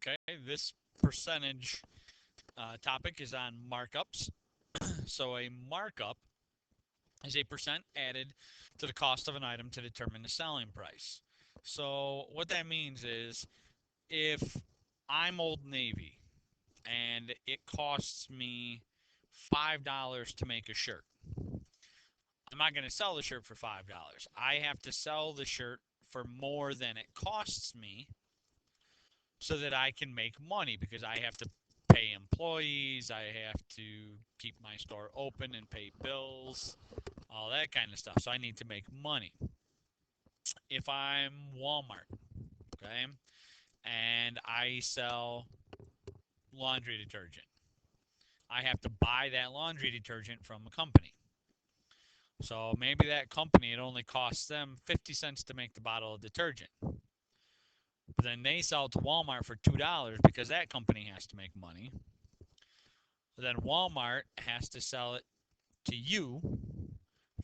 Okay, this percentage topic is on markups. So a markup is a percent added to the cost of an item to determine the selling price. So what that means is if I'm Old Navy and it costs me $5 to make a shirt, I'm not going to sell the shirt for $5. I have to sell the shirt for more than it costs me so that I can make money because I have to pay employees, I have to keep my store open and pay bills, all that kind of stuff. So I need to make money. If I'm Walmart, okay, and I sell laundry detergent, I have to buy that laundry detergent from a company. So maybe that company, it only costs them 50 cents to make the bottle of detergent. But then they sell it to Walmart for $2 because that company has to make money. Then Walmart has to sell it to you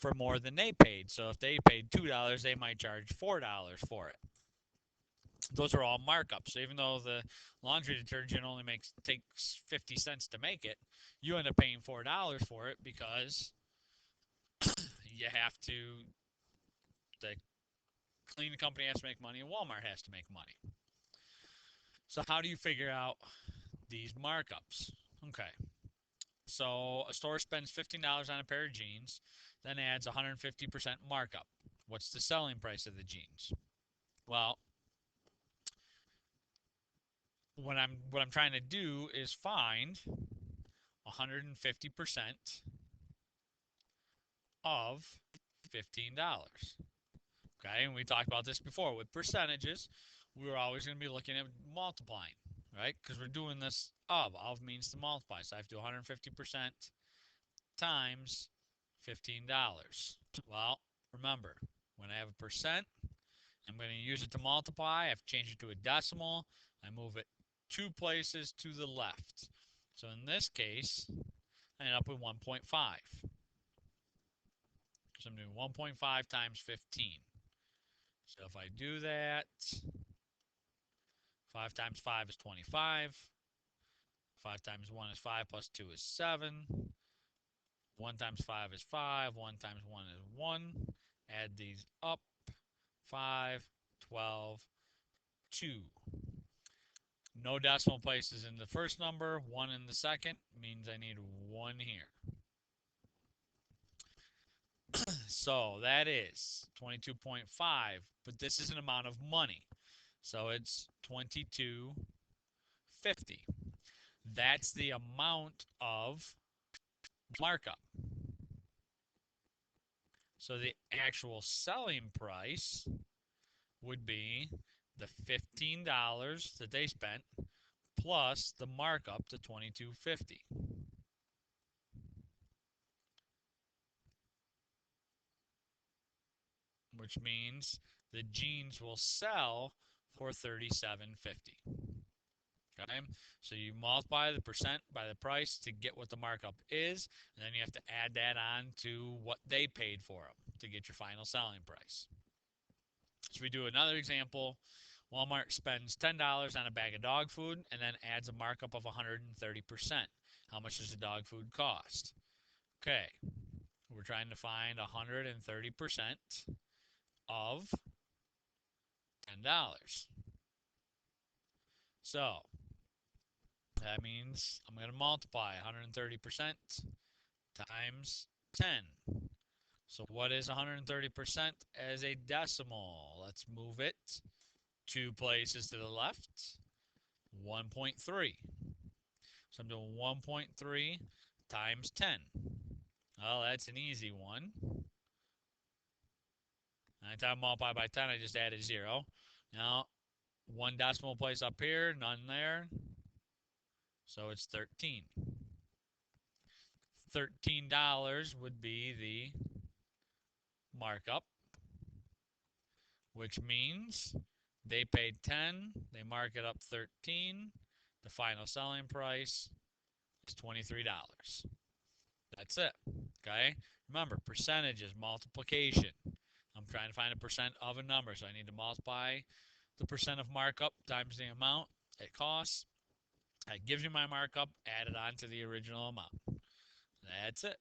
for more than they paid. So if they paid $2, they might charge $4 for it. Those are all markups. So even though the laundry detergent only takes 50 cents to make it, you end up paying $4 for it because you have to the cleaning company has to make money and Walmart has to make money. So how do you figure out these markups? Okay. So a store spends $15 on a pair of jeans, then adds 150% markup. What's the selling price of the jeans? Well, what I'm trying to do is find 150% of $15. Okay, and we talked about this before with percentages. We were always going to be looking at multiplying, right? Because we're doing this of. Of means to multiply. So I have to do 150% times $15. Well, remember, when I have a percent, I'm going to use it to multiply. I have to change it to a decimal. I move it two places to the left. So in this case, I end up with 1.5. So I'm doing 1.5 times 15. So if I do that, 5 times 5 is 25. 5 times 1 is 5 plus 2 is 7. 1 times 5 is 5. 1 times 1 is 1. Add these up. 5, 12, 2. No decimal places in the first number, 1 in the second, means I need 1 here. So that is 22.5, but this is an amount of money. So it's 22.50. That's the amount of markup. So the actual selling price would be the $15 that they spent plus the markup to 22.50. Which means the jeans will sell for $37.50. Okay, so you multiply the percent by the price to get what the markup is, and then you have to add that on to what they paid for them to get your final selling price. So we do another example. Walmart spends $10 on a bag of dog food and then adds a markup of 130%. How much does the dog food cost? Okay, we're trying to find 130% of $10. So that means I'm going to multiply 130% times 10. So what is 130% as a decimal? Let's move it two places to the left. 1.3. So I'm doing 1.3 times 10. Well, that's an easy one. Anytime I multiply by 10, I just added 0. Now, one decimal place up here, none there. So it's 13. $13 would be the markup, which means they paid 10, they mark it up 13. The final selling price is $23. That's it. Okay? Remember, percentage is multiplication. I'm trying to find a percent of a number, so I need to multiply the percent of markup times the amount It costs. That gives you my markup. Add it on to the original amount. That's it.